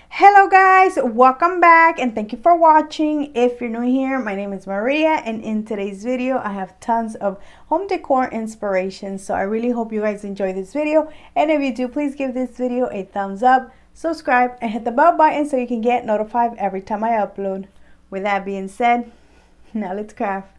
Hello guys, welcome back and thank you for watching. If you're new here, my name is Maria and in today's video I have tons of home decor inspiration. So I really hope you guys enjoy this video, and if you do, please give this video a thumbs up, subscribe and hit the bell button so you can get notified every time I upload. With that being said, now let's craft.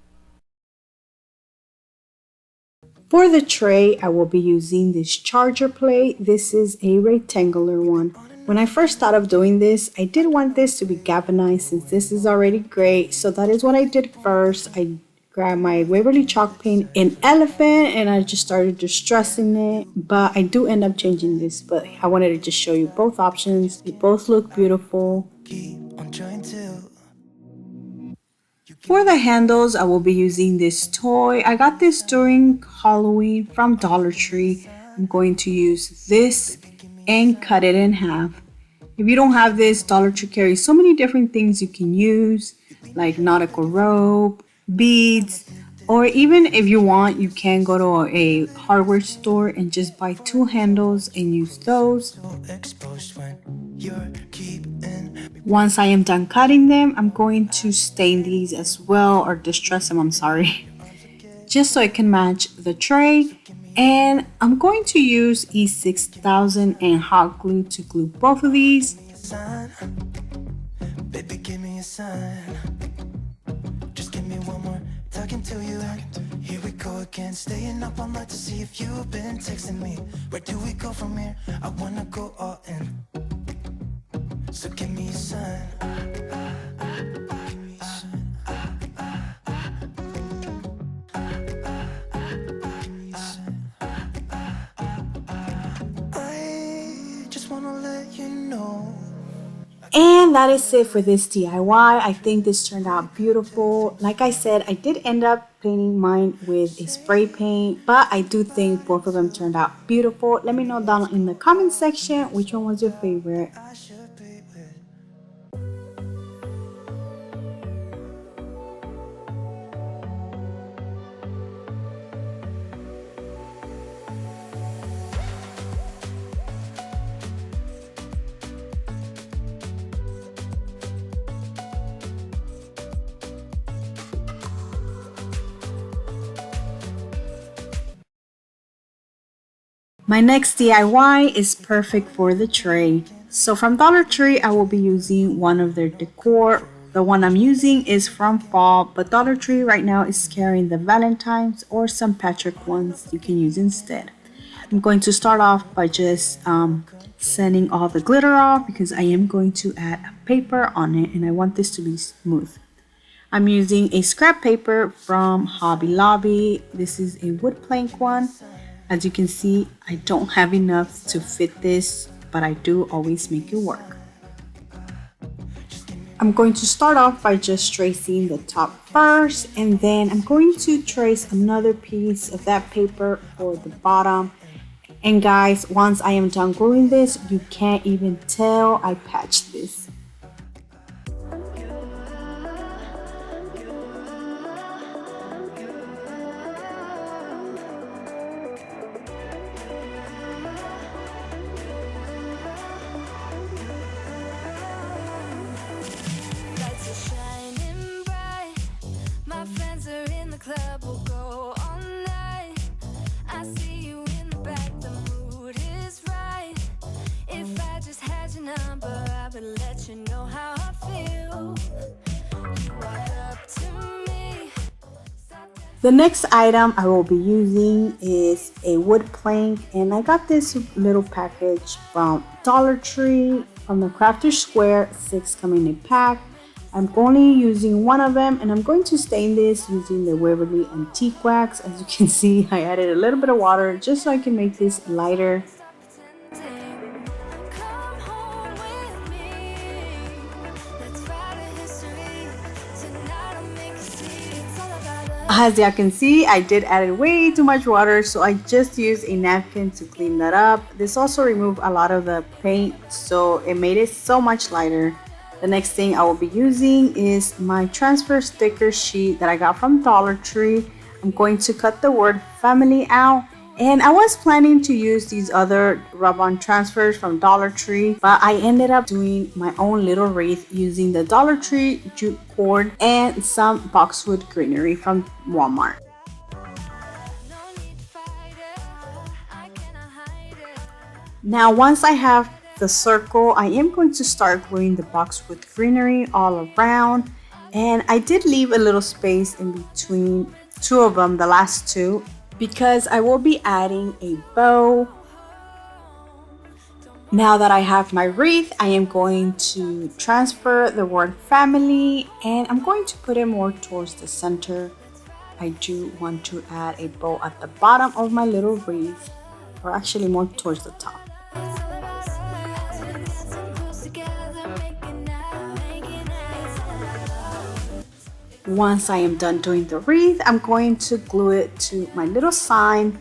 For the tray, I will be using this charger plate. This is a rectangular one. When I first thought of doing this, I did want this to be galvanized since this is already gray. So that is what I did first. I grabbed my Waverly chalk paint in elephant and I just started distressing it. But I do end up changing this, but I wanted to just show you both options. They both look beautiful. For the handles, I will be using this toy. I got this during Halloween from Dollar Tree. I'm going to use this and cut it in half. If you don't have this, Dollar Tree carries so many different things you can use, like nautical rope, beads, or even if you want, you can go to a hardware store and just buy two handles and use those. Once I am done cutting them, I'm going to stain these as well, or distress them, I'm sorry, just so it can match the tray. And I'm going to use E6000 and hot glue to glue both of these. Baby, give me a sign. Just give me one more talking to you. Here we go again, staying up all night to see if you've been texting me. Where do we go from here? I wanna go all in. So give me a sign. And that is it for this DIY. I think this turned out beautiful. Like I said, I did end up painting mine with a spray paint, but I do think both of them turned out beautiful. Let me know down in the comment section which one was your favorite. My next DIY is perfect for the tray. So from Dollar Tree, I will be using one of their decor. The one I'm using is from Fall, but Dollar Tree right now is carrying the Valentine's or some Patrick ones you can use instead. I'm going to start off by just sanding all the glitter off because I am going to add a paper on it and I want this to be smooth. I'm using a scrap paper from Hobby Lobby. This is a wood plank one. As you can see, I don't have enough to fit this, but I do always make it work. I'm going to start off by just tracing the top first, and then I'm going to trace another piece of that paper for the bottom. And guys, once I am done gluing this, you can't even tell I patched this. Club will go all night. I see you in the back, the mood is right. If I just had your number, I would let you know how I feel. You walk up to me. The next item I will be using is a wood plank, and I got this little package from Dollar Tree from the Crafter Square, 6 come in a pack. I'm only using one of them, and I'm going to stain this using the Waverly Antique Wax. As you can see, I added a little bit of water just so I can make this lighter. As y'all can see, I did add way too much water, so I just used a napkin to clean that up. This also removed a lot of the paint, so it made it so much lighter. The next thing I will be using is my transfer sticker sheet that I got from Dollar Tree. I'm going to cut the word family out And I was planning to use these other rub-on transfers from Dollar Tree, but I ended up doing my own little wreath using the Dollar Tree jute cord and some boxwood greenery from Walmart. No need to fight it. I cannot hide it. Now once I have the circle, I am going to start gluing the boxwood greenery all around. And I did leave a little space in between two of them, the last two, because I will be adding a bow. Now that I have my wreath, I am going to transfer the word family and I'm going to put it more towards the center. I do want to add a bow at the bottom of my little wreath, or actually more towards the top. Once I am done doing the wreath, I'm going to glue it to my little sign.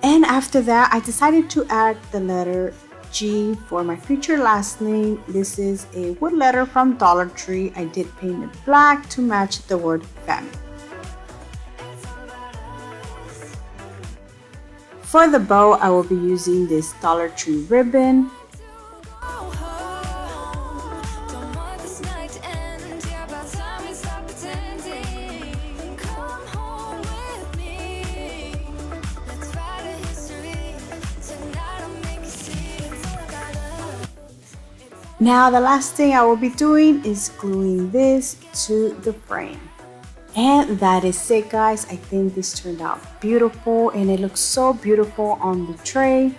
And after that, I decided to add the letter G for my future last name. This is a wood letter from Dollar Tree. I did paint it black to match the word family. For the bow, I will be using this Dollar Tree ribbon. Don't want this night to end. Yeah, about time we stop pretending. Come home with me. Let's write a history. Tonight I'll make you see it's all about love. Now the last thing I will be doing is gluing this to the frame. And that is it, guys. I think this turned out beautiful and it looks so beautiful on the tray.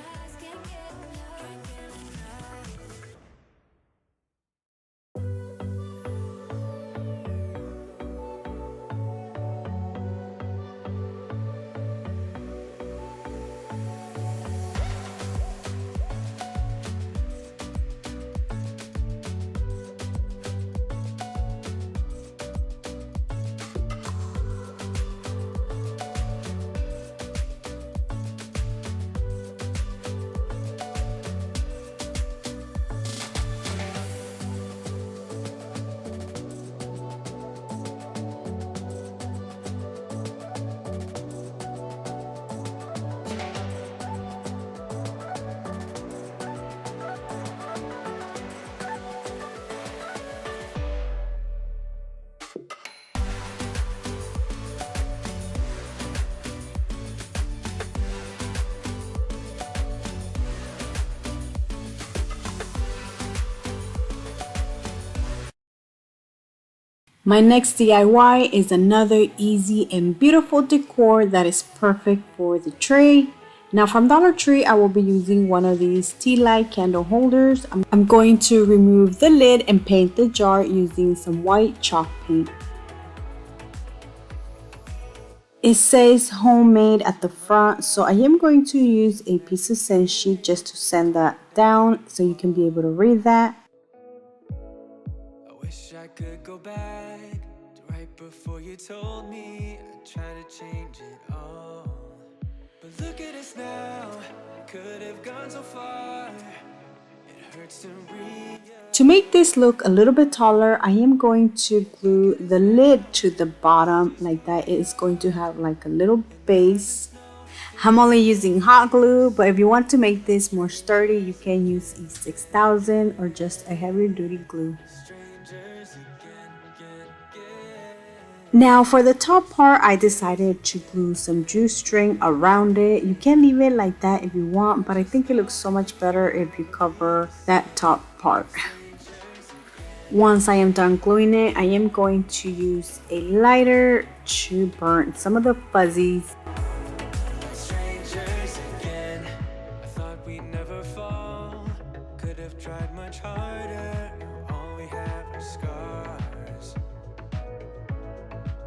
My next DIY is another easy and beautiful decor that is perfect for the tray. Now from Dollar Tree, I will be using one of these tea light candle holders. I'm going to remove the lid and paint the jar using some white chalk paint. It says homemade at the front, so I am going to use a piece of scent sheet just to sand that down so you can be able to read that. I wish I could go back to right before you told me I'd try to change it all. But look at us now, could have gone so far. It hurts to read. To make this look a little bit taller, I am going to glue the lid to the bottom like that. It is going to have like a little base. I'm only using hot glue, but if you want to make this more sturdy, you can use E6000 or just a heavier duty glue. Now for the top part, I decided to glue some jute string around it. You can leave it like that if you want, but I think it looks so much better if you cover that top part. Once I am done gluing it, I am going to use a lighter to burn some of the fuzzies. Strangers again, I thought we'd never fall. Could have tried much harder, all we have are scars.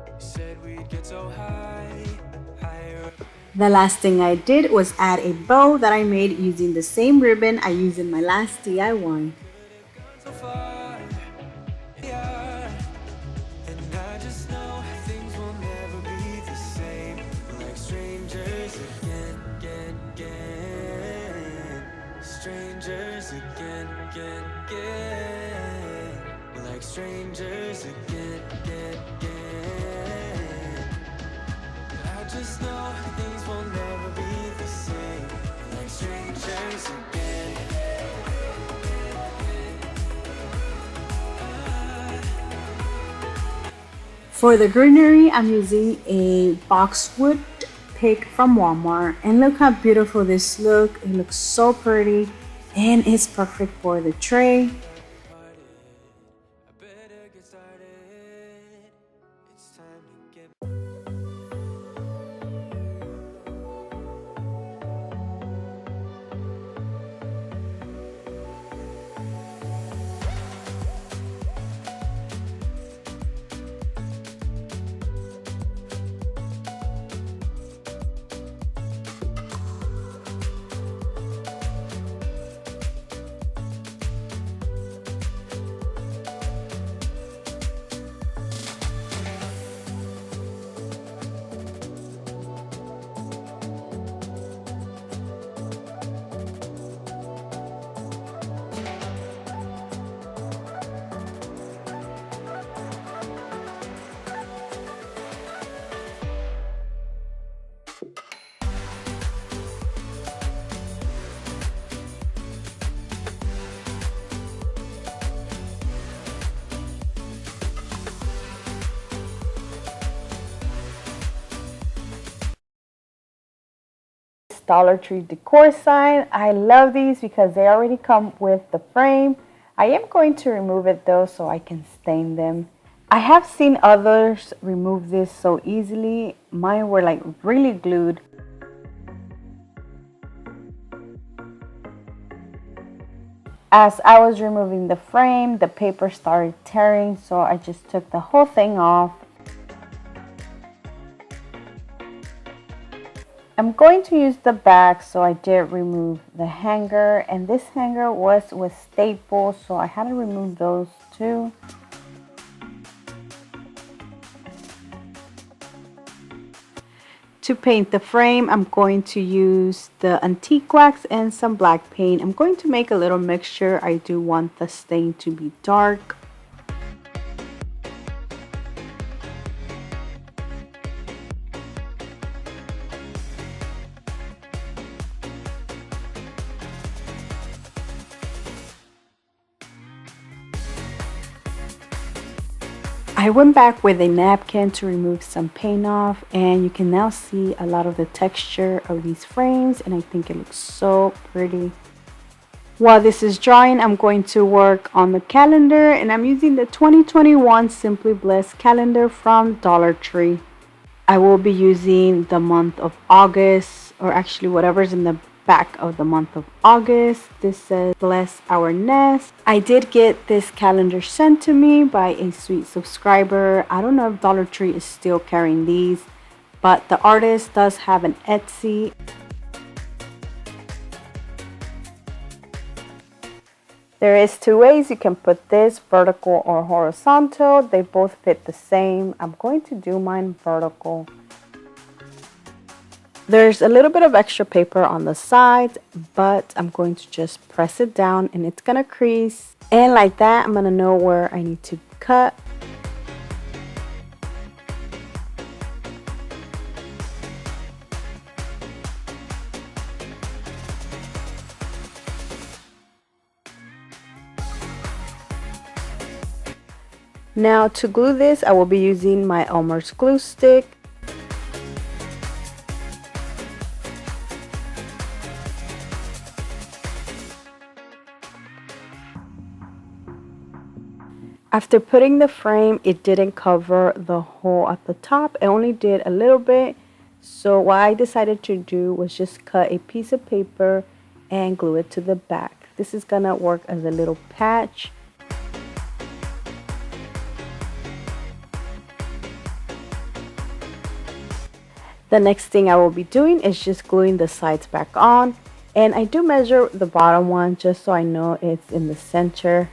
You said we'd get so high, higher. The last thing I did was add a bow that I made using the same ribbon I used in my last DIY. So far, yeah. And I just know things will never be the same. Like strangers again, again. Strangers again, again. Like strangers again, again. I just know things will never be the same. this again. For the greenery, I'm using a boxwood pick from Walmart. And look how beautiful this looks. It looks so pretty and it's perfect for the tray. I better get started. It's time to get. Dollar Tree decor sign. I love these because they already come with the frame. I am going to remove it though so I can stain them. I have seen others remove this so easily. Mine were like really glued. As I was removing the frame, the paper started tearing, so I just took the whole thing off. I'm going to use the back, so I did remove the hanger, and this hanger was with staples, so I had to remove those too. To paint the frame, I'm going to use the antique wax and some black paint. I'm going to make a little mixture. I do want the stain to be dark. I went back with a napkin to remove some paint off, and you can now see a lot of the texture of these frames, and I think it looks so pretty. While this is drying, I'm going to work on the calendar, and I'm using the 2021 Simply Blessed calendar from Dollar Tree. I will be using the month of August, or actually whatever's in the back of the month of August. This says bless our nest. I did get this calendar sent to me by a sweet subscriber. I don't know if Dollar Tree is still carrying these, but the artist does have an Etsy. There is two ways you can put this, vertical or horizontal. They both fit the same. I'm going to do mine vertical. There's a little bit of extra paper on the sides, but I'm going to just press it down and it's gonna crease. And like that, I'm gonna know where I need to cut. Now to glue this, I will be using my Elmer's glue stick. After putting the frame, it didn't cover the hole at the top. It only did a little bit. So what I decided to do was just cut a piece of paper and glue it to the back. This is gonna work as a little patch. The next thing I will be doing is just gluing the sides back on. And I do measure the bottom one just so I know it's in the center.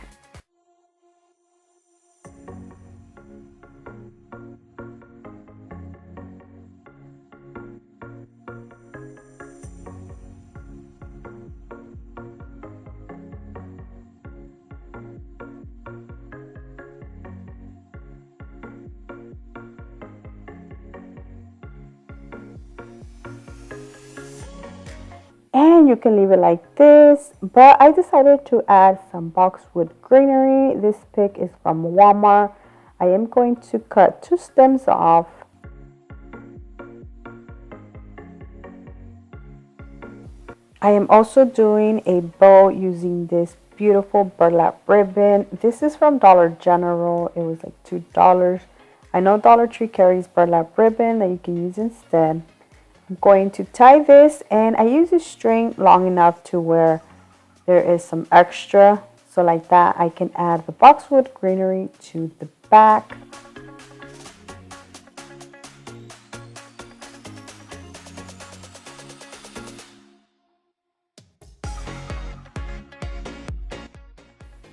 And fine. You can leave it like this, but I decided to add some boxwood greenery. This pick is from Walmart. I am going to cut 2 stems off. I am also doing a bow using this beautiful burlap ribbon. This is from Dollar General. It was like $2. I know Dollar Tree carries burlap ribbon that you can use instead. I'm going to tie this, and I use a string long enough to where there is some extra. So like that, I can add the boxwood greenery to the back.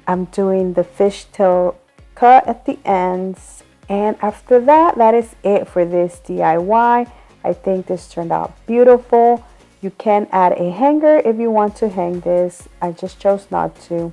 I'm doing the fishtail cut at the ends, and after that, that is it for this DIY. I think this turned out beautiful. You can add a hanger if you want to hang this. I just chose not to.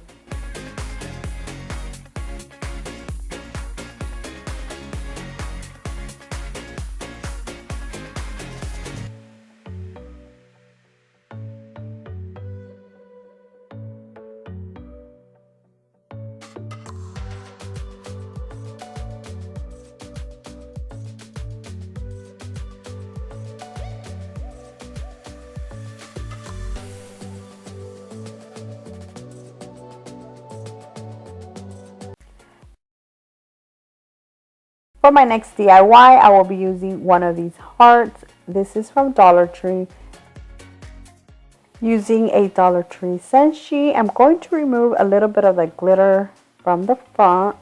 For my next DIY, I will be using one of these hearts. This is from Dollar Tree. Using a Dollar Tree Senshi, I'm going to remove a little bit of the glitter from the front.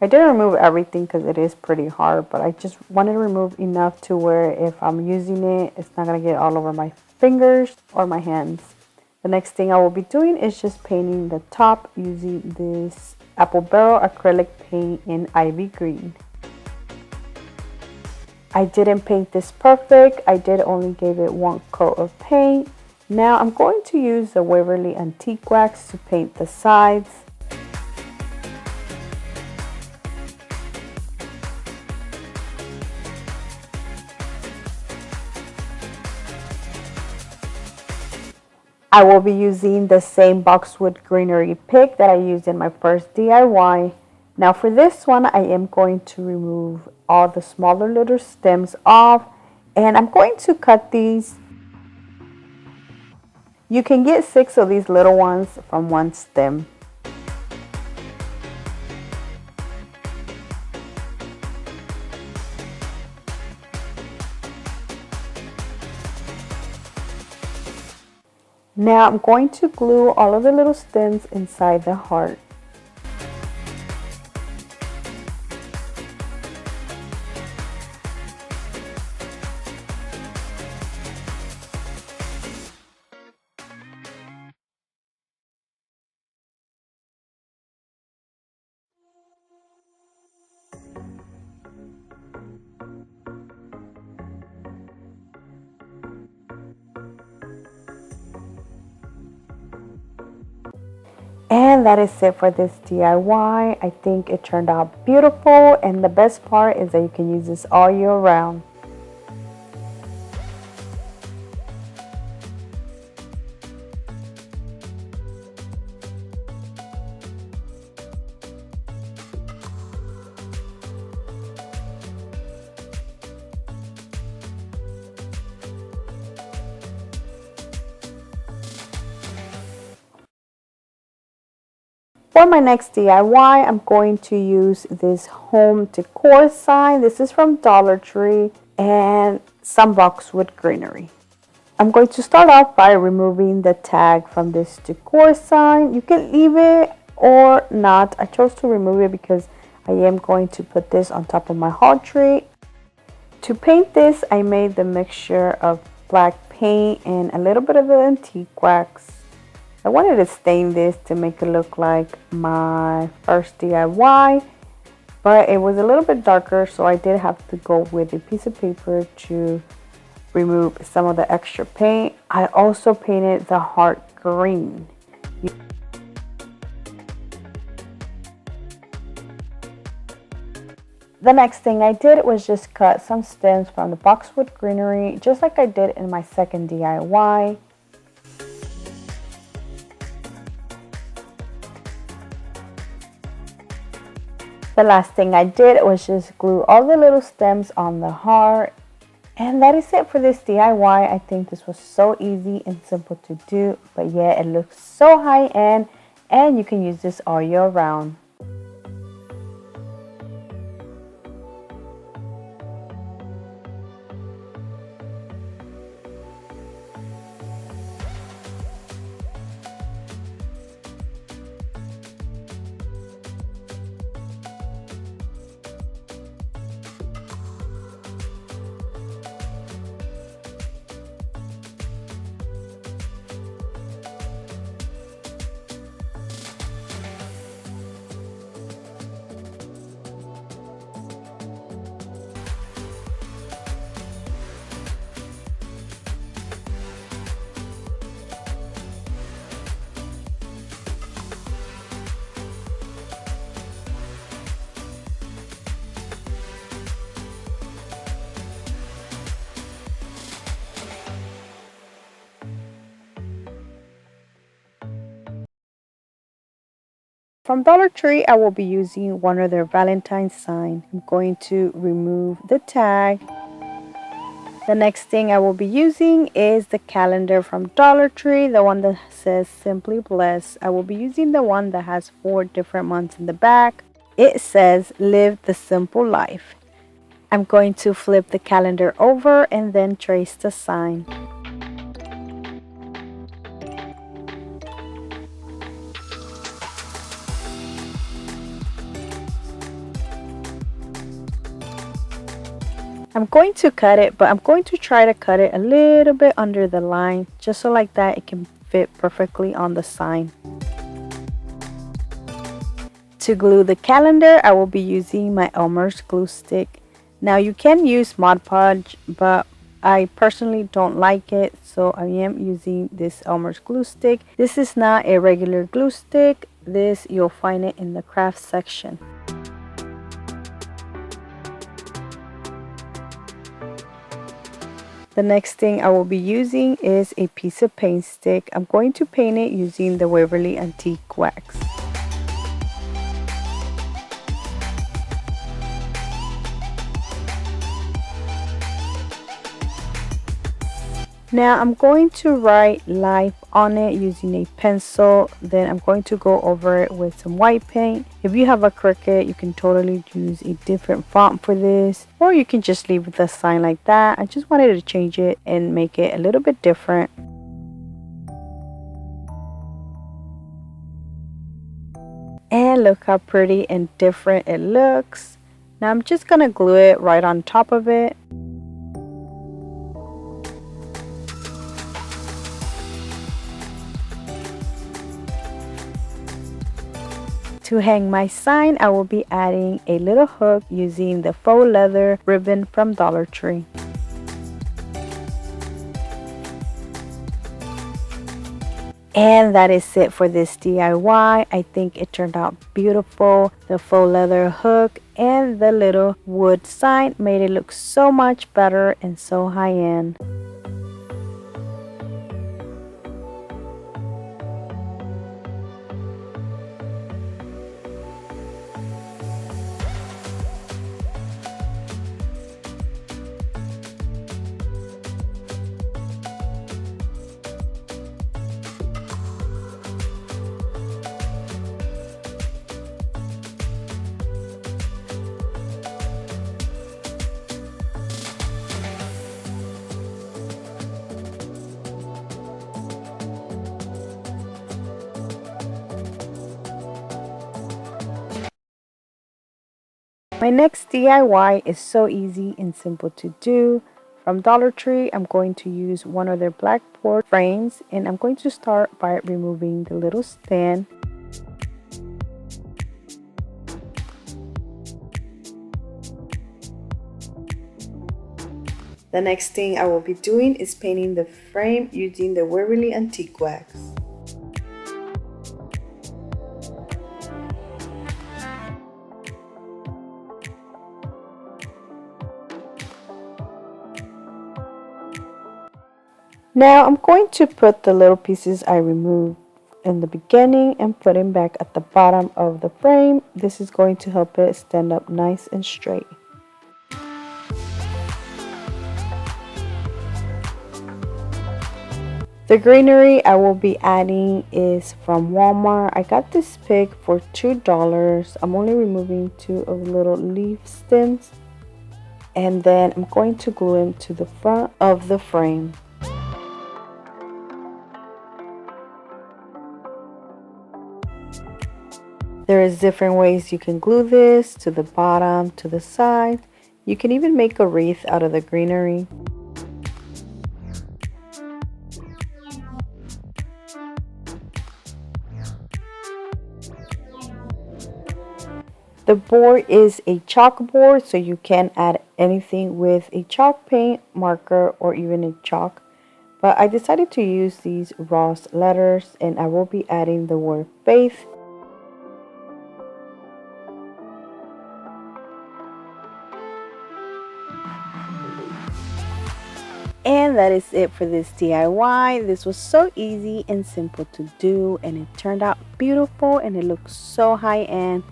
I didn't remove everything because it is pretty hard, but I just wanted to remove enough to where if I'm using it, it's not going to get all over my fingers or my hands. The next thing I will be doing is just painting the top using this apple barrel acrylic paint in ivy green. I didn't paint this perfect. I did only give it 1 coat of paint. Now I'm going to use the Waverly antique wax to paint the sides. I will be using the same boxwood greenery pick that I used in my first DIY. Now for this one, I am going to remove all the smaller little stems off, and I'm going to cut these. You can get 6 of these little ones from 1 stem. Now I'm going to glue all of the little stems inside the heart. And that is it for this DIY. I think it turned out beautiful, and the best part is that you can use this all year round. For my next DIY, I'm going to use this home decor sign. This is from Dollar Tree, and some boxwood greenery. I'm going to start off by removing the tag from this decor sign. You can leave it or not. I chose to remove it because I am going to put this on top of my hall tree. To paint this, I made the mixture of black paint and a little bit of the antique wax. I wanted to stain this to make it look like my first DIY, but it was a little bit darker, so I did have to go with a piece of paper to remove some of the extra paint. I also painted the heart green. The next thing I did was just cut some stems from the boxwood greenery, just like I did in my second DIY. The last thing I did was just glue all the little stems on the heart. And that is it for this DIY. I think this was so easy and simple to do, but yeah, it looks so high end and you can use this all year round. From Dollar Tree, I will be using one of their Valentine's sign. I'm going to remove the tag. The next thing I will be using is the calendar from Dollar Tree, the one that says Simply Blessed. I will be using the one that has 4 different months in the back. It says Live the Simple Life. I'm going to flip the calendar over and then trace the sign. I'm going to cut it, but I'm going to try to cut it a little bit under the line, just so like that it can fit perfectly on the sign. To glue the calendar, I will be using my Elmer's glue stick. Now you can use Mod Podge, but I personally don't like it, so I am using this Elmer's glue stick. This is not a regular glue stick. This, you'll find it in the craft section. The next thing I will be using is a piece of paint stick. I'm going to paint it using the Waverly Antique Wax. Now I'm going to write life on it using a pencil. Then I'm going to go over it with some white paint. If you have a Cricut, you can totally use a different font for this, or you can just leave the sign like that. I just wanted to change it and make it a little bit different. And look how pretty and different it looks. Now I'm just gonna glue it right on top of it. To hang my sign, I will be adding a little hook using the faux leather ribbon from Dollar Tree. And that is it for this DIY. I think it turned out beautiful. The faux leather hook and the little wood sign made it look so much better and so high-end. My next DIY is so easy and simple to do. From Dollar Tree, I'm going to use one of their blackboard frames, and I'm going to start by removing the little stand. The next thing I will be doing is painting the frame using the Waverly Antique Wax. Now I'm going to put the little pieces I removed in the beginning and putting back at the bottom of the frame. This is going to help it stand up nice and straight. The greenery I will be adding is from Walmart. I got this pick for $2. I'm only removing 2 of the little leaf stems. And then I'm going to glue them to the front of the frame. There is different ways you can glue this, to the bottom, to the side. You can even make a wreath out of the greenery. The board is a chalkboard, so you can add anything with a chalk paint, marker, or even a chalk. But I decided to use these Ross letters, and I will be adding the word faith. And that is it for this DIY. This was so easy and simple to do, and it turned out beautiful and it looks so high-end.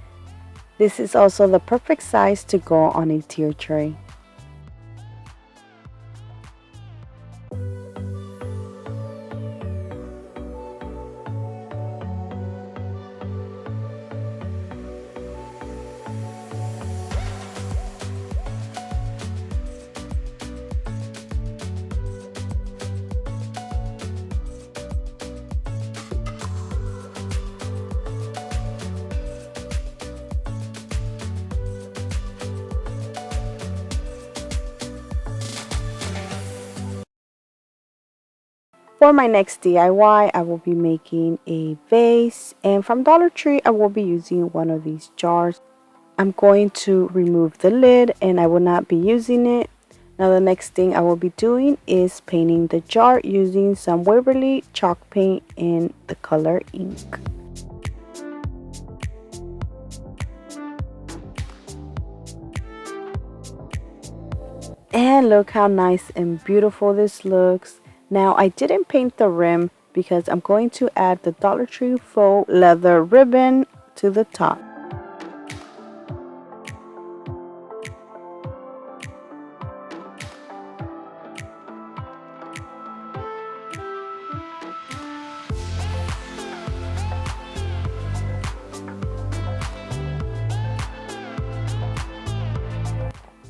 This is also the perfect size to go on a tier tray. For my next DIY, I will be making a vase, and from Dollar Tree, I will be using one of these jars. I'm going to remove the lid and I will not be using it. Now the next thing I will be doing is painting the jar using some Waverly chalk paint in the color ink. And look how nice and beautiful this looks. Now I didn't paint the rim because I'm going to add the Dollar Tree faux leather ribbon to the top.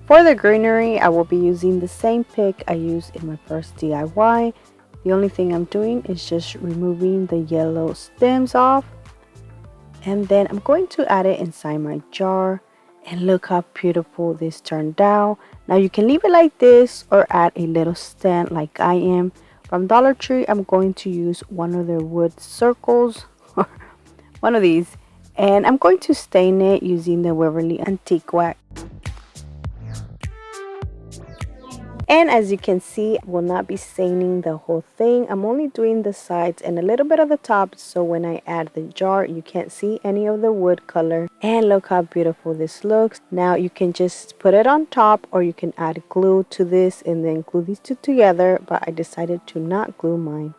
For the greenery, I will be using the same pick I used in my first DIY. The only thing I'm doing is just removing the yellow stems off. And then I'm going to add it inside my jar. And look how beautiful this turned out. Now you can leave it like this or add a little stand like I am. From Dollar Tree, I'm going to use one of their wood circles. One of these. And I'm going to stain it using the Waverly Antique Wax. And as you can see, I will not be staining the whole thing. I'm only doing the sides and a little bit of the top, so when I add the jar, you can't see any of the wood color. And look how beautiful this looks. Now you can just put it on top, or you can add glue to this and then glue these two together, but I decided to not glue mine.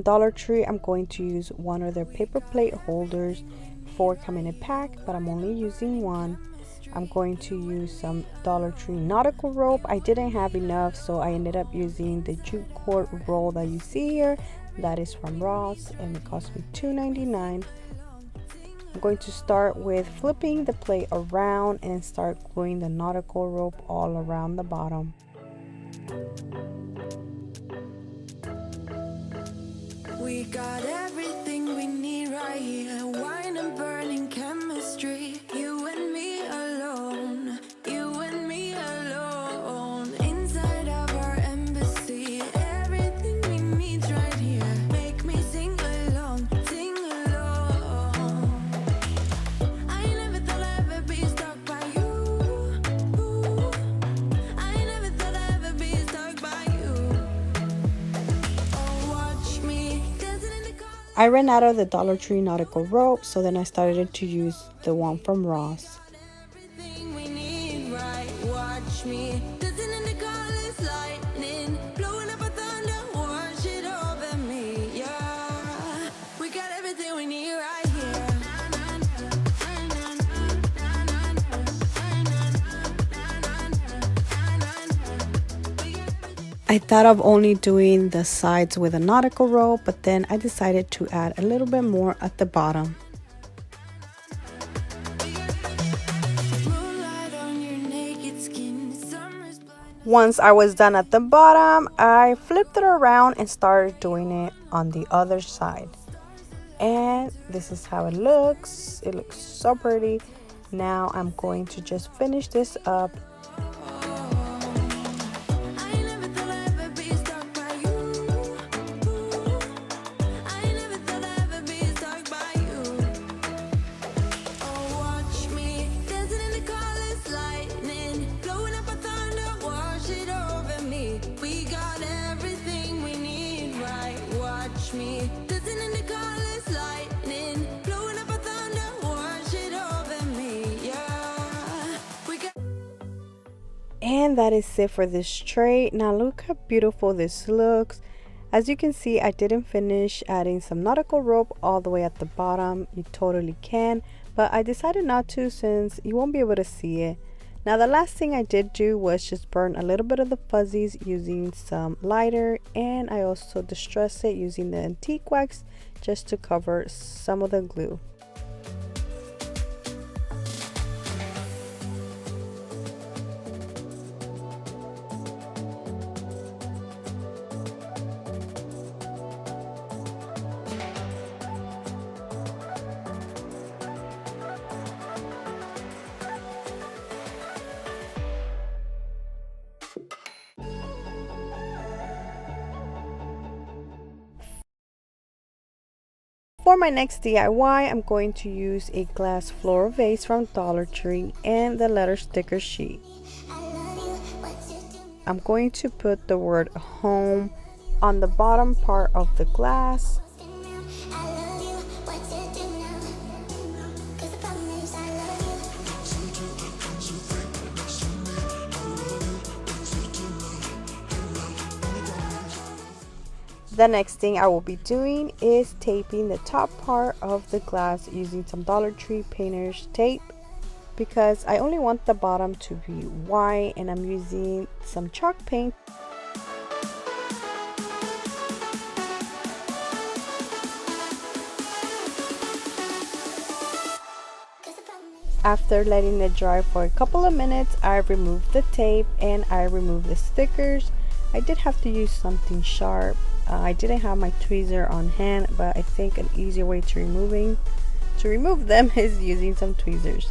Dollar Tree, I'm going to use one of their paper plate holders. 4 come in a pack, but I'm only using one. I'm going to use some Dollar Tree nautical rope. I didn't have enough, so I ended up using the jute cord roll that you see here. That is from Ross, and it cost me $2.99. I'm going to start with flipping the plate around and start gluing the nautical rope all around the bottom. We got everything we need right here. Wine and burning chemistry. You and me alone. You and me alone. Inside of our embassy. Everything we need right here. Make me sing along. Sing along. I never thought I'd ever be stuck by you. I never thought I'd ever be stuck by you. Oh, watch me. I ran out of the Dollar Tree nautical rope, so then I started to use the one from Ross. Everything we need, right? Watch me. Dancing in the colors, lightning, blowing up a thunder, wash it over me, yeah. We got everything we need right here. I thought of only doing the sides with a nautical rope, but then I decided to add a little bit more at the bottom. Moonlight on your naked skin, summer's blind. Once I was done at the bottom, I flipped it around and started doing it on the other side. And this is how it looks. It looks so pretty. Now I'm going to just finish this up. I never thought I'd ever be stuck by you. I never thought I'd ever be stuck by you. Oh, watch me dancing in the colors, lightning, blowing up a thunder, wash it over me. We got everything we need, right? Watch me dancing in the colors, lightning, blowing up a thunder, wash it over me, yeah. We got. And that is it for this tray. Now look how beautiful this looks. As you can see, I didn't finish adding some nautical rope all the way at the bottom. You totally can, but I decided not to since you won't be able to see it. Now the last thing I did do was just burn a little bit of the fuzzies using some lighter, and I also distressed it using the antique wax just to cover some of the glue. For my next DIY, I'm going to use a glass floral vase from Dollar Tree and the letter sticker sheet. I'm going to put the word home on the bottom part of the glass. The next thing I will be doing is taping the top part of the glass using some Dollar Tree painter's tape, because I only want the bottom to be white, and I'm using some chalk paint. After letting it dry for a couple of minutes, I removed the tape and I removed the stickers. I did have to use something sharp. I didn't have my tweezer on hand, but I think an easier way to remove them is using some tweezers.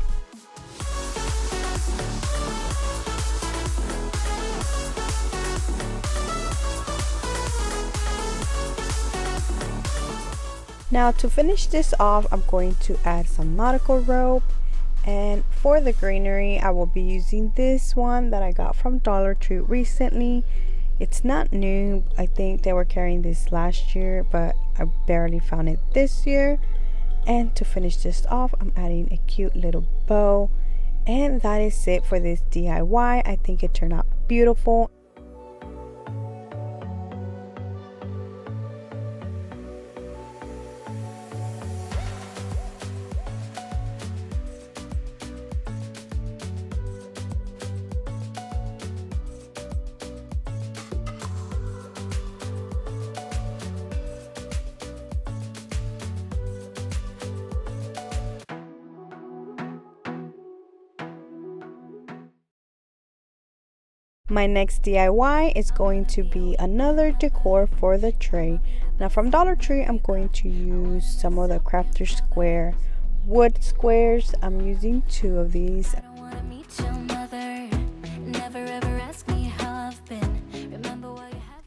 Now to finish this off, I'm going to add some nautical rope, and for the greenery I will be using this one that I got from Dollar Tree recently. It's not new. I think they were carrying this last year, but I barely found it this year. And to finish this off, I'm adding a cute little bow. And that is it for this DIY. I think it turned out beautiful. My next DIY is going to be another decor for the tray. Now from Dollar Tree, I'm going to use some of the crafter square wood squares. I'm using 2 of these.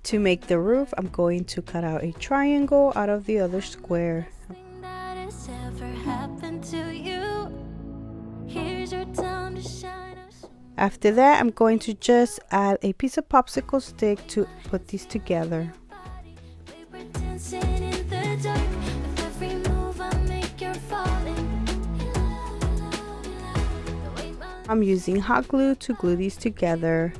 To make the roof, I'm going to cut out a triangle out of the other square. After that, I'm going to just add a piece of popsicle stick to put these together. I'm using hot glue to glue these together.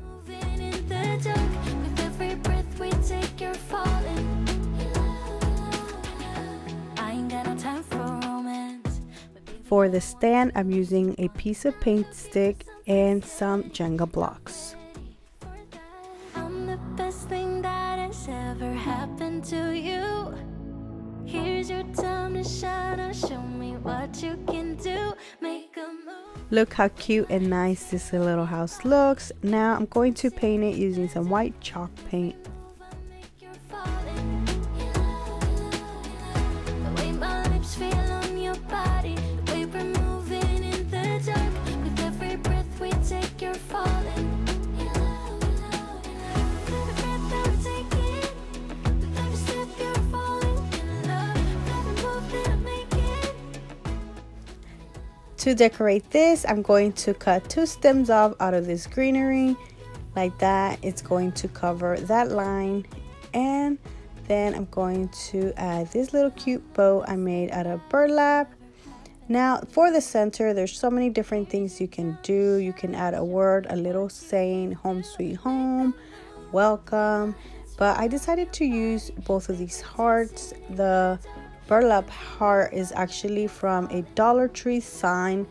For the stand, I'm using a piece of paint stick and some Jenga blocks. I'm the best thing that has ever happened to you. Here's your time to shine. Now show me what you can do. Make a move. Look how cute and nice this little house looks. Now I'm going to paint it using some white chalk paint. To decorate this, I'm going to cut 2 stems off out of this greenery like that. It's going to cover that line, and then I'm going to add this little cute bow I made out of burlap. Now for the center, there's so many different things you can do. You can add a word, a little saying, home sweet home, welcome, but I decided to use both of these hearts. The burlap heart is actually from a Dollar Tree sign.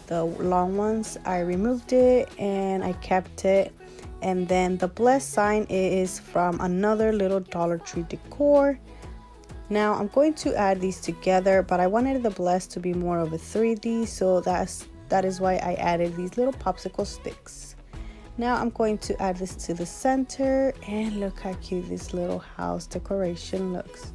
The long ones, I removed it and I kept it. And then the blessed sign is from another little Dollar Tree decor. Now I'm going to add these together, but I wanted the blessed to be more of a 3D, so that is why I added these little popsicle sticks. Now I'm going to add this to the center, and look how cute this little house decoration looks.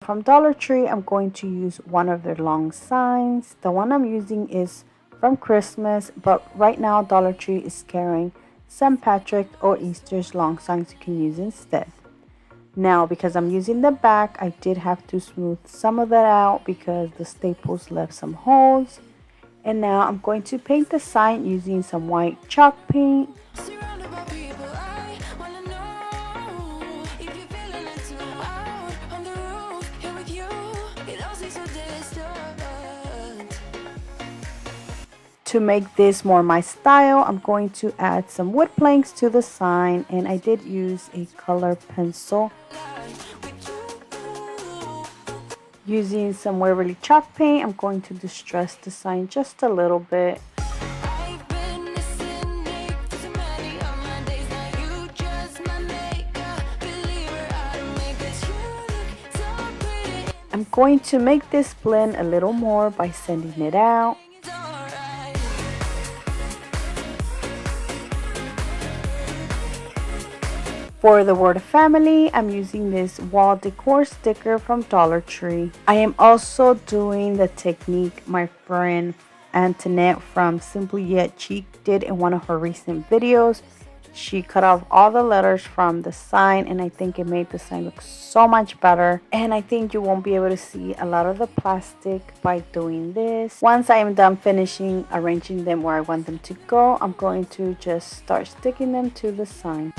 From Dollar Tree, I'm going to use one of their long signs. The one I'm using is from Christmas, but right now Dollar Tree is carrying St. Patrick or Easter's long signs you can use instead. Now, because I'm using the back, I did have to smooth some of that out because the staples left some holes. And now I'm going to paint the sign using some white chalk paint. To make this more my style, I'm going to add some wood planks to the sign, and I did use a color pencil. Using some Waverly chalk paint, I'm going to distress the sign just a little bit. I'm going to make this blend a little more by sanding it out. For the word family, I'm using this wall decor sticker from Dollar Tree. I am also doing the technique my friend Antoinette from Simply Yet Chic did in one of her recent videos. She cut off all the letters from the sign, and I think it made the sign look so much better. And I think you won't be able to see a lot of the plastic by doing this. Once I am done finishing arranging them where I want them to go, I'm going to just start sticking them to the sign.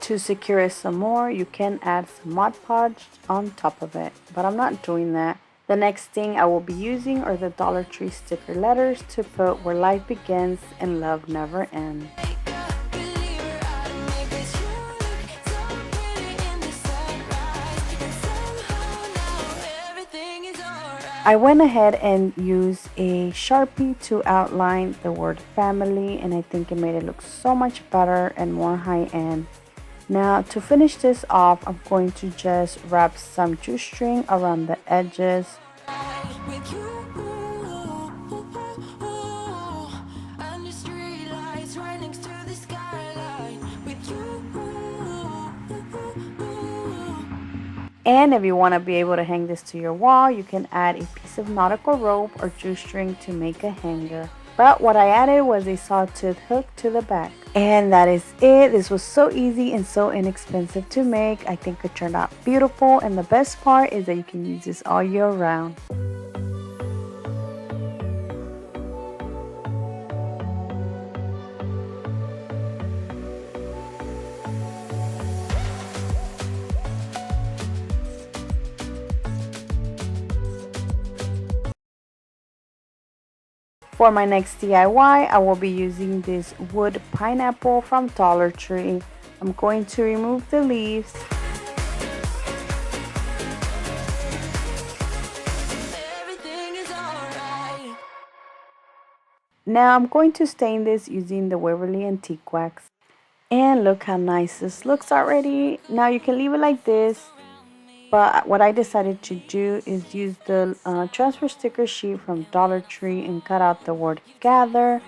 To secure it some more, you can add some Mod Podge on top of it, but I'm not doing that. The next thing I will be using are the Dollar Tree sticker letters to put where life begins and love never ends. I went ahead and used a Sharpie to outline the word family, and I think it made it look so much better and more high-end. Now to finish this off, I'm going to just wrap some jute string around the edges. And if you want to be able to hang this to your wall, you can add a piece of nautical rope or jute string to make a hanger. But what I added was a sawtooth hook to the back. And that is it. This was so easy and so inexpensive to make. I think it turned out beautiful, and the best part is that you can use this all year round. For my next DIY, I will be using this wood pineapple from Dollar Tree. I'm going to remove the leaves. Now I'm going to stain this using the Waverly Antique Wax. And look how nice this looks already. Now you can leave it like this. But what I decided to do is use the transfer sticker sheet from Dollar Tree and cut out the word gather.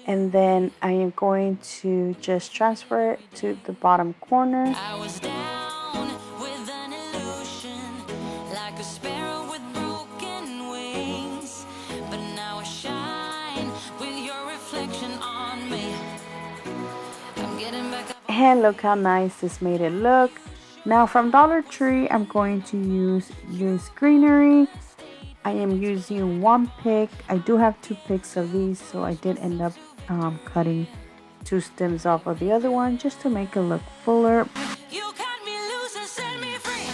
And then I am going to just transfer it to the bottom corner. I was down with an illusion, like a sparrow with broken wings. But now I shine with your reflection on me. I'm getting back up. And look how nice this made it look. Now from Dollar Tree, I'm going to use this greenery. I am using one pick. I do have 2 picks of these, so I did end up cutting 2 stems off of the other one just to make it look fuller. You cut me loose and set me free.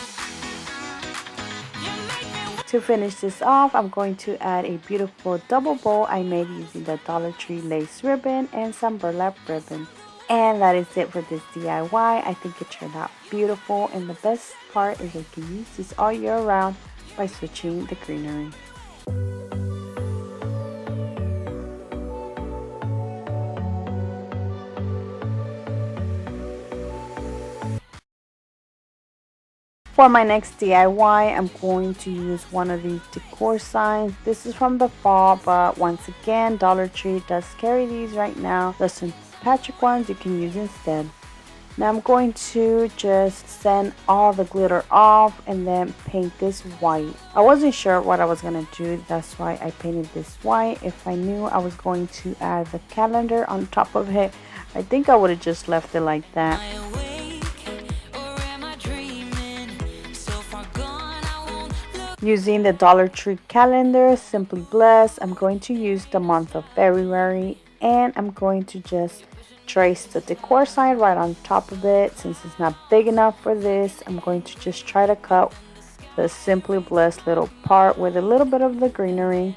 You make me. To finish this off, I'm going to add a beautiful double bow I made using the Dollar Tree lace ribbon and some burlap ribbon. And that is it for this DIY. I think it turned out beautiful, and the best part is you can use this all year round by switching the greenery. For my next DIY, I'm going to use one of these decor signs. This is from the fall, but once again, Dollar Tree does carry these right now. Listen, Patrick ones you can use instead. Now I'm going to just sand all the glitter off and then paint this white. I wasn't sure what I was gonna do, that's why I painted this white. If I knew I was going to add the calendar on top of it, I think I would have just left it like that. Using the Dollar Tree calendar, Simply Blessed, I'm going to use the month of February, and I'm going to just trace the decor sign right on top of it. Since it's not big enough for this, I'm going to just try to cut the Simply Blessed little part with a little bit of the greenery.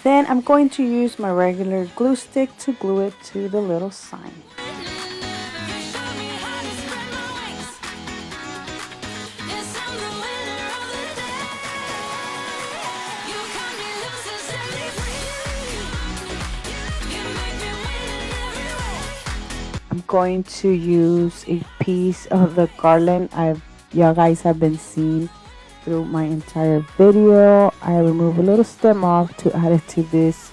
Then I'm going to use my regular glue stick to glue it to the little sign. I'm going to use a piece of the garland you guys have been seeing through my entire video. I remove a little stem off to add it to this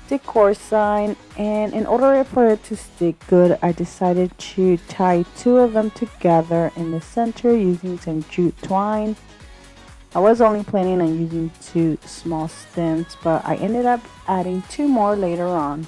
decor sign, and in order for it to stick good, I decided to tie two of them together in the center using some jute twine. I was only planning on using two small stems, but I ended up adding two more later on.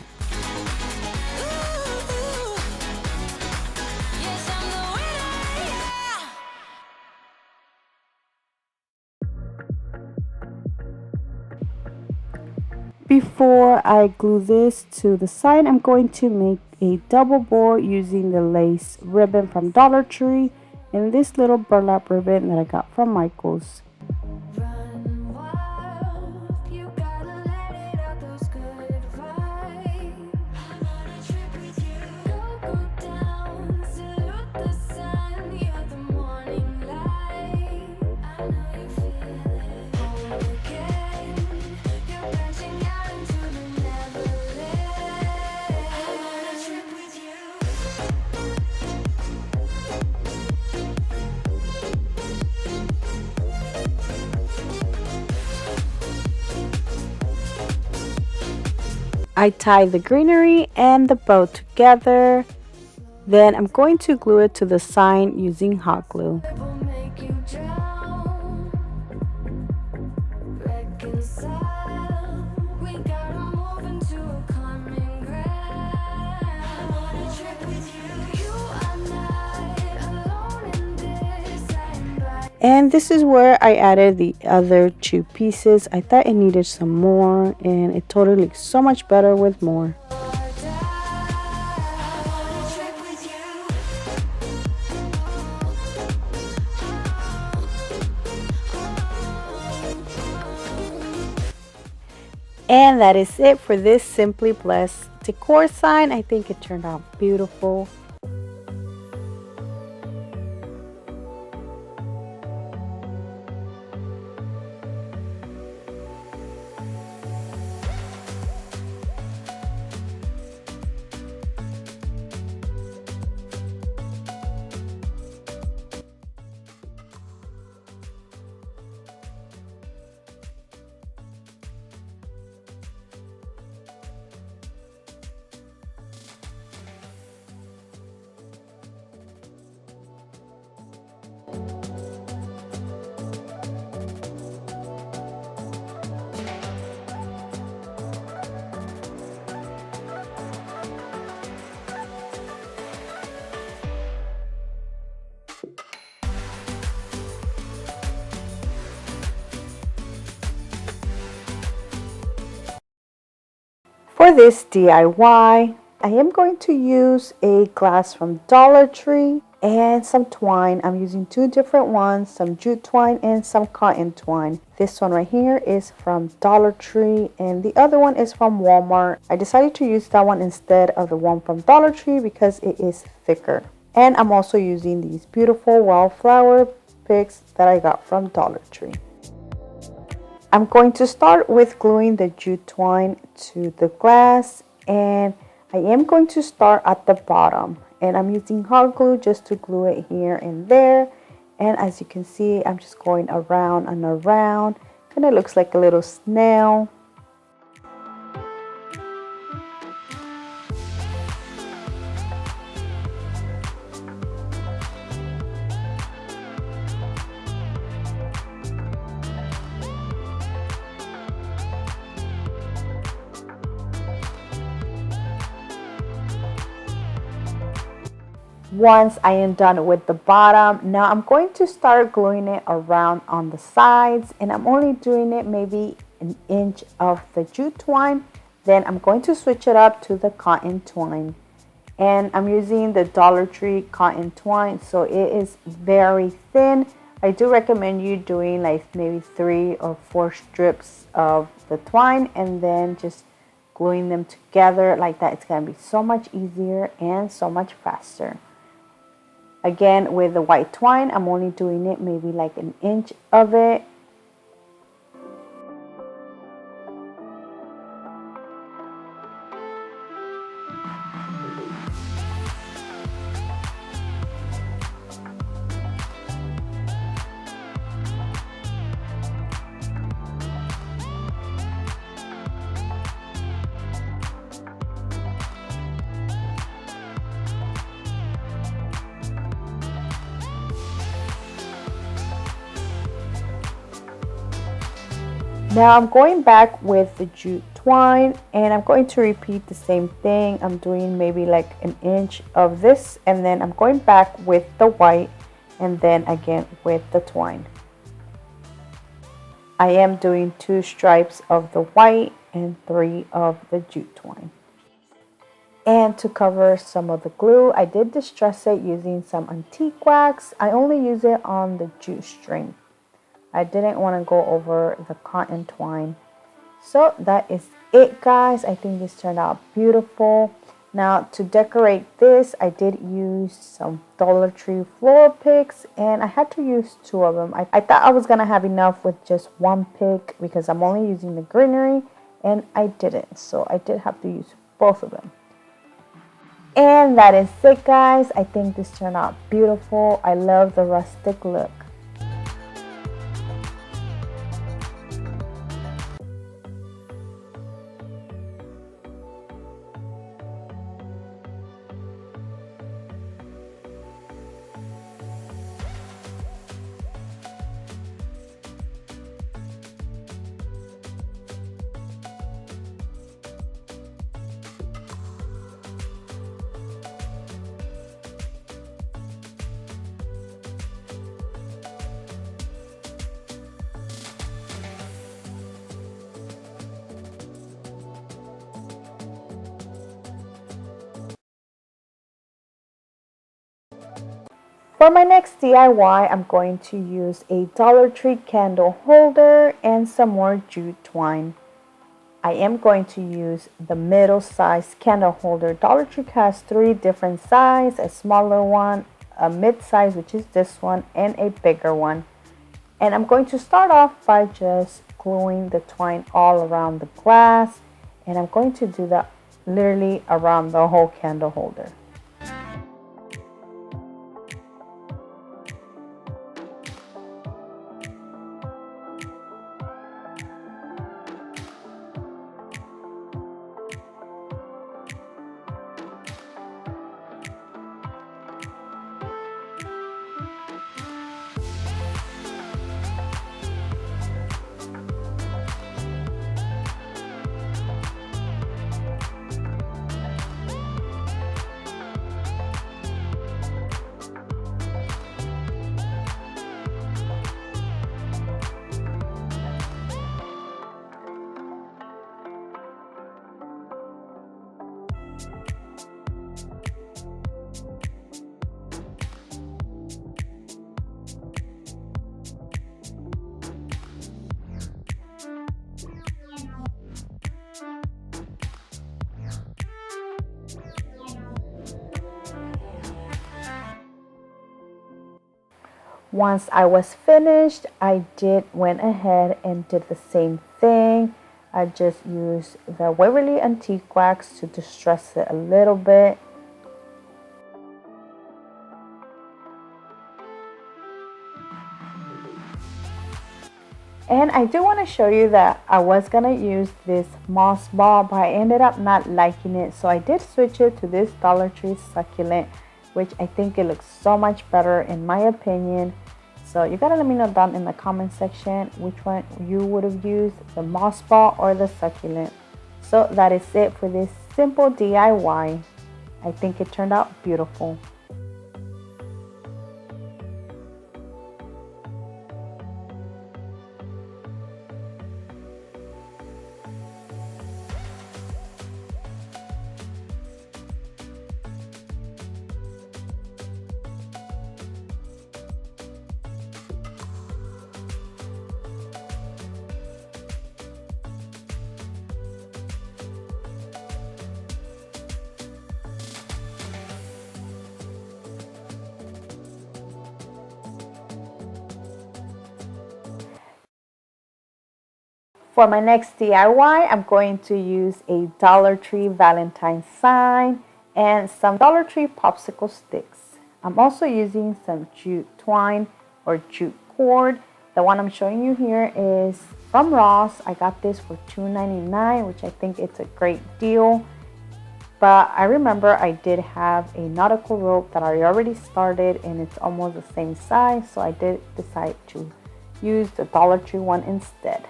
Before I glue this to the side, I'm going to make a double bow using the lace ribbon from Dollar Tree and this little burlap ribbon that I got from Michael's. I tie the greenery and the bow together. Then I'm going to glue it to the sign using hot glue. And this is where I added the other two pieces. I thought it needed some more, and it totally looks so much better with more. And that is it for this Simply Blessed decor sign. I think it turned out beautiful. For this DIY, I am going to use a glass from Dollar Tree and some twine. I'm using two different ones, some jute twine and some cotton twine. This one right here is from Dollar Tree and the other one is from Walmart. I decided to use that one instead of the one from Dollar Tree because it is thicker. And I'm also using these beautiful wildflower picks that I got from Dollar Tree. I'm going to start with gluing the jute twine to the glass, and I am going to start at the bottom, and I'm using hot glue just to glue it here and there. And as you can see, I'm just going around and around. Kind of looks like a little snail. Once I am done with the bottom, now I'm going to start gluing it around on the sides, and I'm only doing it maybe an inch of the jute twine. Then I'm going to switch it up to the cotton twine, and I'm using the Dollar Tree cotton twine, so it is very thin, I do recommend you doing like maybe 3 or 4 strips of the twine and then just gluing them together like that. It's going to be so much easier and so much faster. Again, with the white twine, I'm only doing it maybe like an inch of it. Now I'm going back with the jute twine and I'm going to repeat the same thing. I'm doing maybe like an inch of this and then I'm going back with the white and then again with the twine. I am doing 2 stripes of the white and 3 of the jute twine. And to cover some of the glue, I did distress it using some antique wax. I only use it on the jute string. I didn't want to go over the cotton twine. So that is it, guys. I think this turned out beautiful. Now to decorate this, I did use some Dollar Tree floral picks and I had to use 2 of them. I thought I was going to have enough with just 1 pick because I'm only using the greenery and I didn't. So I did have to use both of them. And that is it, guys. I think this turned out beautiful. I love the rustic look. For my next DIY, I'm going to use a Dollar Tree candle holder and some more jute twine. I am going to use the middle size candle holder. Dollar Tree has 3 different sizes, a smaller one, a mid-size, which is this one, and a bigger one. And I'm going to start off by just gluing the twine all around the glass. And I'm going to do that literally around the whole candle holder. Once I was finished, I went ahead and did the same thing. I just used the Waverly antique wax to distress it a little bit. And I do want to show you that I was going to use this moss ball, but I ended up not liking it. So I did switch it to this Dollar Tree succulent, which I think it looks so much better in my opinion. So you gotta let me know down in the comment section which one you would have used, the moss ball or the succulent. So that is it for this simple DIY. I think it turned out beautiful. For my next DIY, I'm going to use a Dollar Tree Valentine sign and some Dollar Tree popsicle sticks. I'm also using some jute twine or jute cord. The one I'm showing you here is from Ross. I got this for $2.99, which I think it's a great deal. But I remember I did have a nautical rope that I already started and it's almost the same size, so I did decide to use the Dollar Tree one instead.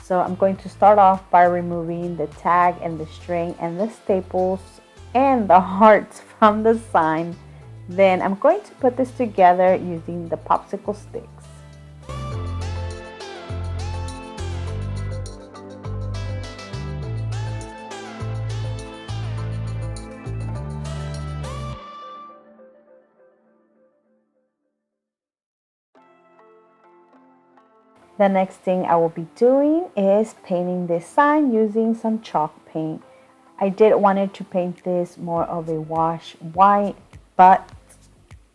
So I'm going to start off by removing the tag and the string and the staples and the hearts from the sign. Then I'm going to put this together using the popsicle sticks. The next thing I will be doing is painting this sign using some chalk paint. I did wanted to paint this more of a wash white, but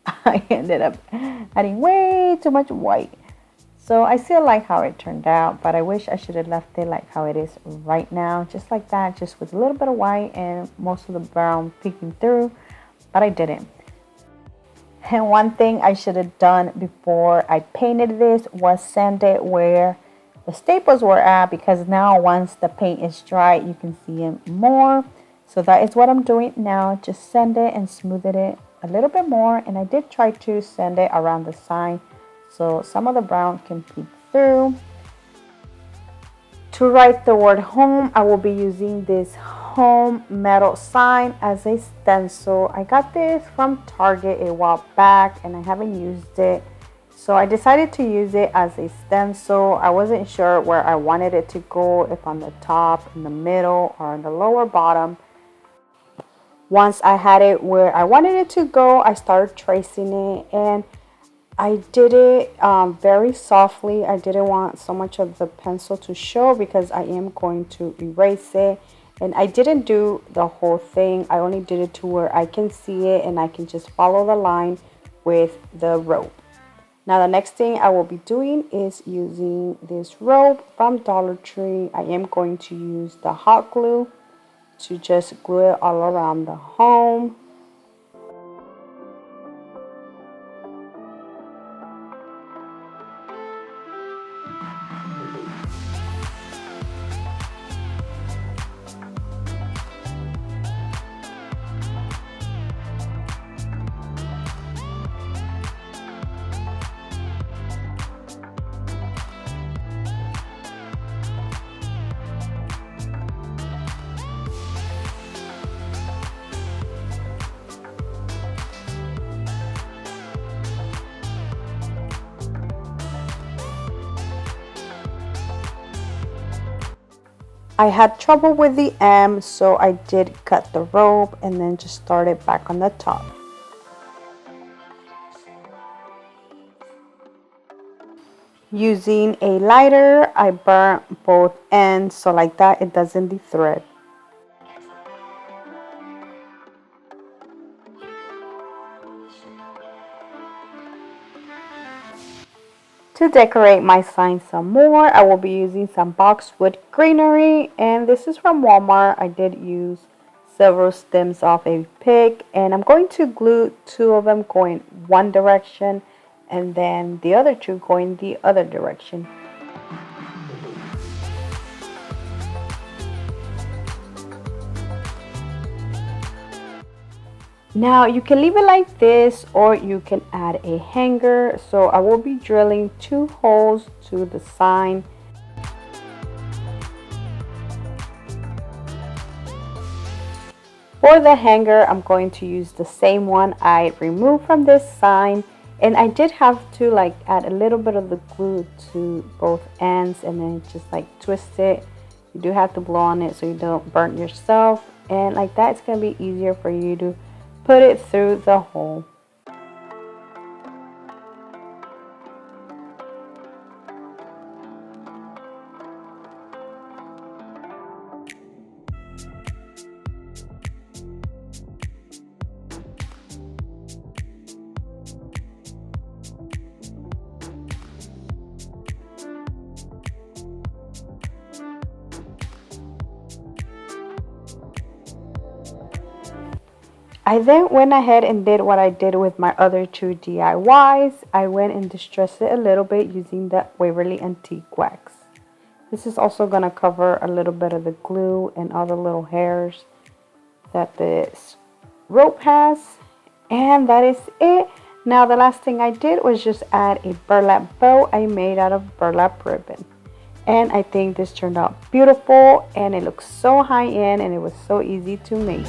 I ended up adding way too much white. So I still like how it turned out, but I wish I should have left it like how it is right now, just like that, just with a little bit of white and most of the brown peeking through, but I didn't. And one thing I should have done before I painted this was sand it where the staples were at, because now once the paint is dry, you can see them more. So that is what I'm doing now. Just sand it and smooth it a little bit more. And I did try to sand it around the sign so some of the brown can peek through. To write the word home, I will be using this home metal sign as a stencil. I got this from Target a while back and I haven't used it, so I decided to use it as a stencil. I wasn't sure where I wanted it to go, if on the top, in the middle, or on the lower bottom. Once I had it where I wanted it to go, I started tracing it, and I did it very softly. I didn't want so much of the pencil to show because I am going to erase it. And I didn't do the whole thing. I only did it to where I can see it and I can just follow the line with the rope. Now the next thing I will be doing is using this rope from Dollar Tree. I am going to use the hot glue to just glue it all around the home. I had trouble with the M, so I did cut the rope and then just started back on the top. Using a lighter, I burnt both ends so like that it doesn't de-thread. To decorate my sign some more, I will be using some boxwood greenery, and this is from Walmart. I did use several stems off a pick, and I'm going to glue two of them going one direction and then the other two going the other direction. Now you can leave it like this or you can add a hanger. So I will be drilling 2 holes to the sign. For the hanger, I'm going to use the same one I removed from this sign, and I did have to add a little bit of the glue to both ends and then just twist it. You do have to blow on it so you don't burn yourself, and like that it's going to be easier for you to put it through the hole. I then went ahead and did what I did with my other two DIYs. I went and distressed it a little bit using the Waverly Antique Wax. This is also going to cover a little bit of the glue and all the little hairs that this rope has. And that is it. Now the last thing I did was just add a burlap bow I made out of burlap ribbon. And I think this turned out beautiful and it looks so high-end and it was so easy to make.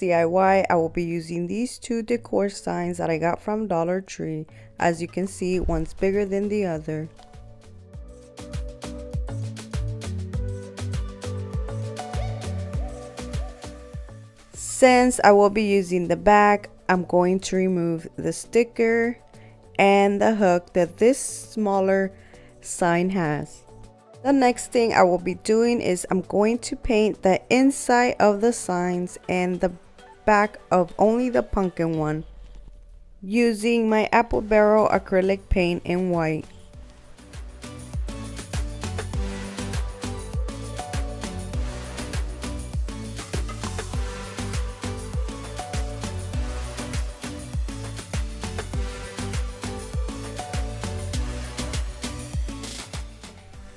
DIY, I will be using these two decor signs that I got from Dollar Tree. As you can see, one's bigger than the other. Since I will be using the back, I'm going to remove the sticker and the hook that this smaller sign has. The next thing I will be doing is I'm going to paint the inside of the signs and the back of only the pumpkin one using my apple barrel acrylic paint in white.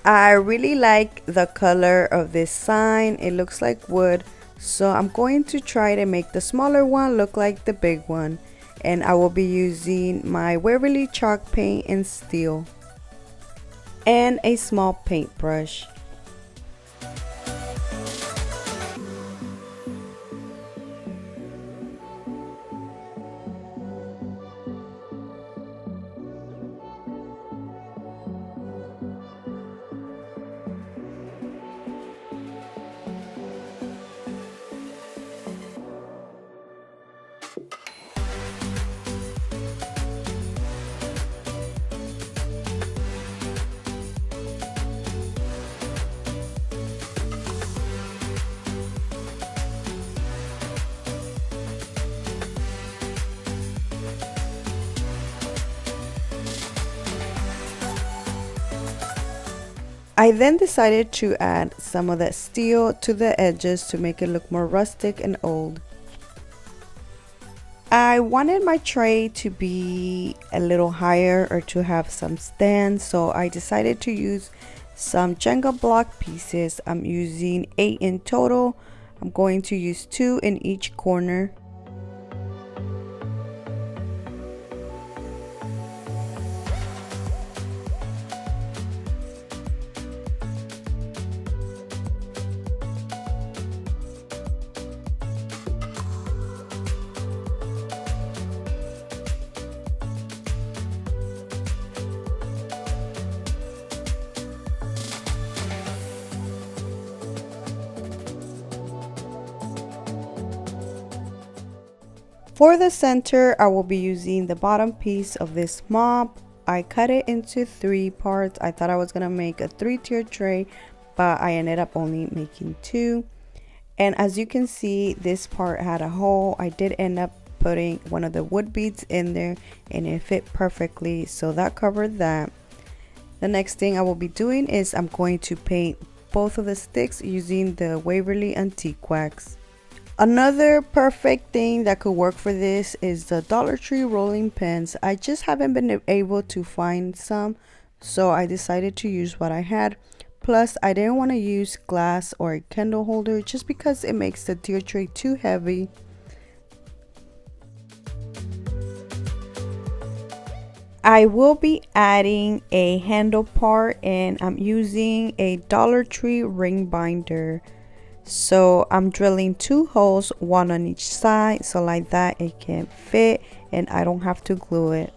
I really like the color of this sign. It looks like wood, so I'm going to try to make the smaller one look like the big one, and I will be using my Waverly chalk paint in steel and a small paintbrush. I then decided to add some of that steel to the edges to make it look more rustic and old. I wanted my tray to be a little higher or to have some stand, so I decided to use some Jenga block pieces. I'm using 8 in total. I'm going to use 2 in each corner. For the center, I will be using the bottom piece of this mop. I cut it into 3 parts. I thought I was going to make a 3-tier tray, but I ended up only making 2. And as you can see, this part had a hole. I did end up putting one of the wood beads in there and it fit perfectly, so that covered that. The next thing I will be doing is I'm going to paint both of the sticks using the Waverly Antique Wax. Another perfect thing that could work for this is the Dollar Tree rolling pins. I just haven't been able to find some, so I decided to use what I had. Plus, I didn't want to use glass or a candle holder just because it makes the tier tray too heavy. I will be adding a handle part, and I'm using a Dollar Tree ring binder. So I'm drilling 2 holes, one on each side, so like that it can fit and I don't have to glue it.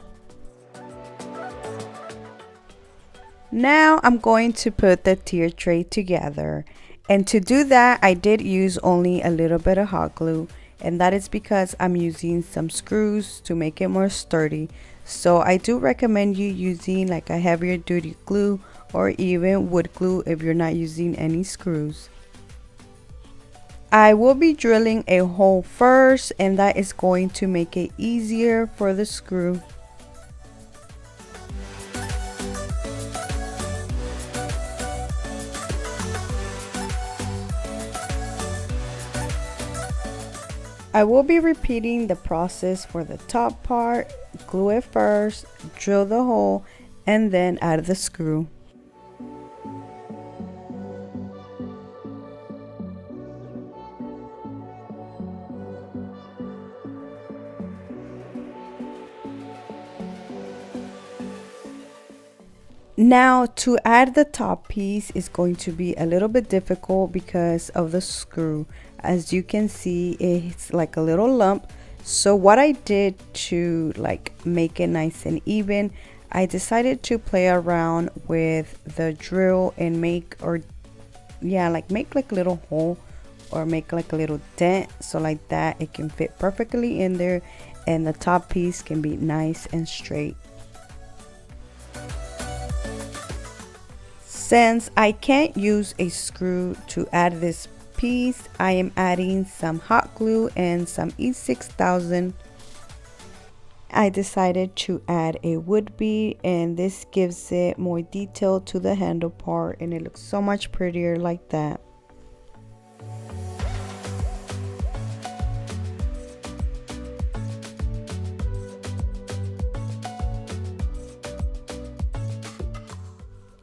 Now I'm going to put the tier tray together, and to do that I did use only a little bit of hot glue, and that is because I'm using some screws to make it more sturdy. So I do recommend you using like a heavier duty glue or even wood glue if you're not using any screws. I will be drilling a hole first, and that is going to make it easier for the screw. I will be repeating the process for the top part. Glue it first, drill the hole, and then add the screw. Now to add the top piece is going to be a little bit difficult because of the screw. As you can see, it's like a little lump. So what I did to like make it nice and even, I decided to play around with the drill and make like a little hole or make like a little dent, so like that it can fit perfectly in there and the top piece can be nice and straight. Since I can't use a screw to add this piece, I am adding some hot glue and some E6000. I decided to add a wood bead, and this gives it more detail to the handle part, and it looks so much prettier like that.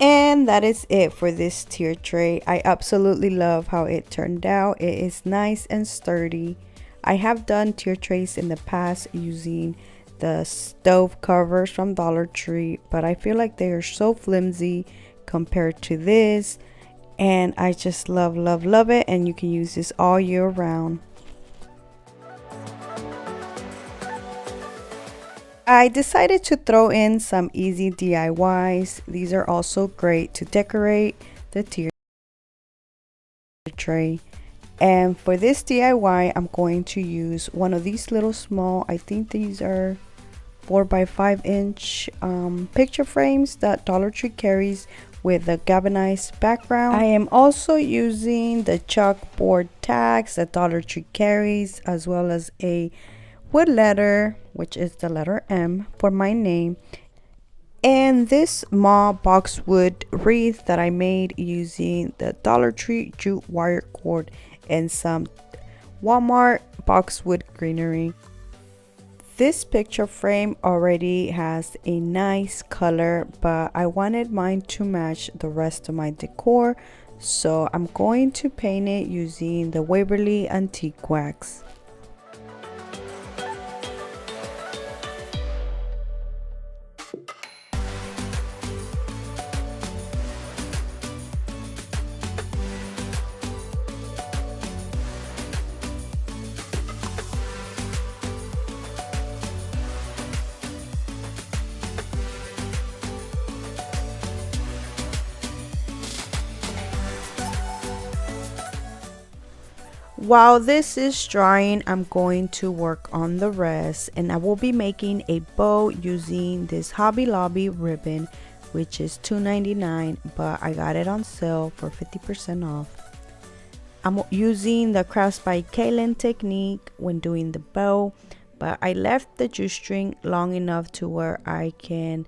And that is it for this tier tray. I absolutely love how it turned out. It is nice and sturdy. I have done tier trays in the past using the stove covers from Dollar Tree, but I feel like they are so flimsy compared to this, and I just love it, and you can use this all year round. I decided to throw in some easy DIYs. These are also great to decorate the tier tray. And for this DIY, I'm going to use one of these little small, I think these are 4x5 inch picture frames that Dollar Tree carries with a galvanized background. I am also using the chalkboard tags that Dollar Tree carries, as well as a wood letter, which is the letter M for my name, and this small boxwood wreath that I made using the Dollar Tree jute wire cord and some Walmart boxwood greenery. This picture frame already has a nice color, but I wanted mine to match the rest of my decor, so I'm going to paint it using the Waverly antique wax. While this is drying, I'm going to work on the rest, and I will be making a bow using this Hobby Lobby ribbon, which is $2.99, but I got it on sale for 50% off. I'm using the Crafts by Kaylin technique when doing the bow, but I left the jute string long enough to where I can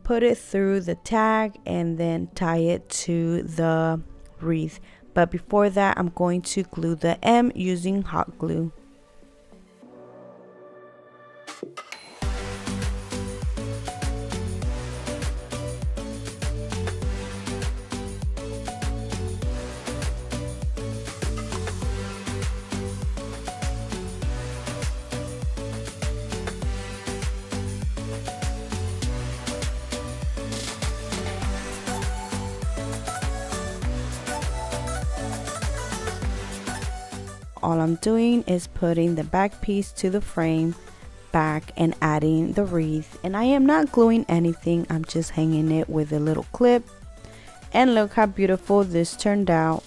put it through the tag and then tie it to the wreath. But before that, I'm going to glue the M using hot glue. all I'm doing is putting the back piece to the frame back and adding the wreath, and I am not gluing anything, I'm just hanging it with a little clip. And look how beautiful this turned out.